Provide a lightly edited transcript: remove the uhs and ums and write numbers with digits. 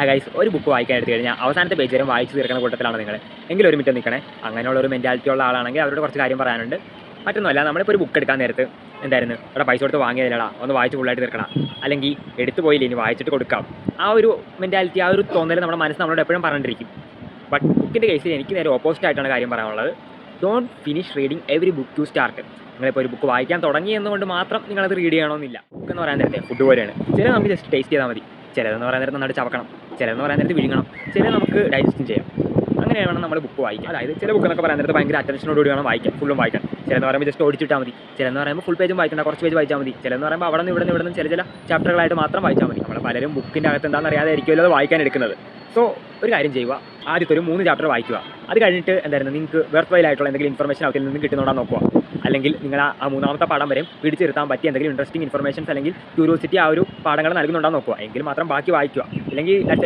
Guys ഒരു book വായിക്കാൻ എടുത്തു കഴിഞ്ഞാൽ അവസാനത്തെ പേജ് വരെ വായിച്ച് തീർക്കുന്ന കൂട്ടത്തിലാണ് നിങ്ങൾ എങ്കിലും ഒരു മിനിറ്റ് നിൽക്കണേ. അങ്ങനെയുള്ള ഒരു മെൻറ്റാലിറ്റി ഉള്ള ആളാണെങ്കിൽ അവരോട് കുറച്ച് കാര്യം പറയാനുണ്ട്. മറ്റൊന്നുമല്ല, നമ്മളിപ്പോൾ ഒരു ബുക്ക് എടുക്കാൻ നേരത്ത് എന്തായിരുന്നു ഇവിടെ പൈസ കൊടുത്ത് വാങ്ങിയതല്ലടാ, ഒന്ന് വായിച്ച് ഫുള്ളായിട്ട് തീർക്കണം, അല്ലെങ്കിൽ എടുത്തു പോയില്ല ഇനി വായിച്ചിട്ട് കൊടുക്കാം. ആ ഒരു മെൻറ്റാലിറ്റി, ആ ഒരു തോന്നൽ നമ്മുടെ മനസ്സ് നമ്മളോട് എപ്പോഴും പറഞ്ഞിരിക്കും. ബട്ട് ബുക്കിൻ്റെ കേസിൽ എനിക്ക് നേരെ ഓപ്പോസിറ്റ് ആയിട്ടാണ് കാര്യം പറയാനുള്ളത്. Don't finish reading every book you start. നിങ്ങളിപ്പോൾ ഒരു ബുക്ക് വായിക്കാൻ തുടങ്ങി എന്നുകൊണ്ട് മാത്രം നിങ്ങളത് റീഡ് ചെയ്യണമെന്നില്ല. ബുക്ക് എന്ന് പറയാൻ നേരത്തെ ഫുഡ് പോലെയാണ്. ചില നമുക്ക് ജസ്റ്റ് ടേസ്റ്റ് ചെയ്താൽ മതി, ചിലതെന്ന് പറയാൻ നേരത്ത് നന്നായിട്ട് ചവക്കണം, ചിലതെന്ന് പറയാൻ നേരത്ത് വിഴുങ്ങണം, ചില നമുക്ക് ഡൈജസ്റ്റും ചെയ്യാം. അങ്ങനെയാണ് നമ്മൾ ബുക്ക് വായിക്കുക. അതായത് ചില ബുക്ക് എന്നൊക്കെ പറയാൻ നേരത്ത് ഭയങ്കര അറ്റൻഷനോടുകൂടി വേണം വായിക്കാൻ, ഫുള്ളും വായിക്കാൻ. ചിലതെന്ന് പറയുമ്പോൾ ജസ്റ്റ് ഓടിച്ചിട്ടാൽ മതി, ചിലതെന്ന് പറയുമ്പോൾ ഫുൾ പേജും വായിക്കേണ്ട, കുറച്ച് പേജ് വായിച്ചാൽ മതി. ചിലതെന്ന് പറയുമ്പോൾ അവിടെ നിന്ന് ഇവിടെ നിന്ന് ചില ചാപ്റ്ററുകളായിട്ട് മാത്രം വായിച്ചാൽ മതി. നമ്മൾ പലരും ബുക്കിൻ്റെ അകത്ത് എന്താണെന്ന് അറിയാതെ ആയിരിക്കുമല്ലോ അത് വായിക്കാൻ എടുക്കുന്നത്. സോ ഒരു കാര്യം ചെയ്യുക, ആദ്യത്തെ ഒരു 3 ചാപ്റ്റർ വായിക്കുക. അത് കഴിഞ്ഞിട്ട് എന്തായിരുന്നു നിങ്ങൾക്ക് വെർത്ത് വൈൽ ആയിട്ടുള്ള എന്തെങ്കിലും ഇൻഫർമേഷൻ അതിൽ നിന്ന് കിട്ടുന്നുണ്ടോ നോക്കുക. അല്ലെങ്കിൽ നിങ്ങൾ ആ 3ാമത്തെ പാഠം വരെ പിടിച്ചിരുത്താൻ പറ്റിയ എന്തെങ്കിലും ഇൻട്രസ്റ്റിംഗ് ഇൻഫർമേഷൻസ് അല്ലെങ്കിൽ ക്യൂരിയോസിറ്റി ആ ഒരു പാഠങ്ങൾ നൽകുന്നുണ്ടോ നോക്കുക. എങ്കിൽ മാത്രം ബാക്കി വായിക്കുക. അല്ലെങ്കിൽ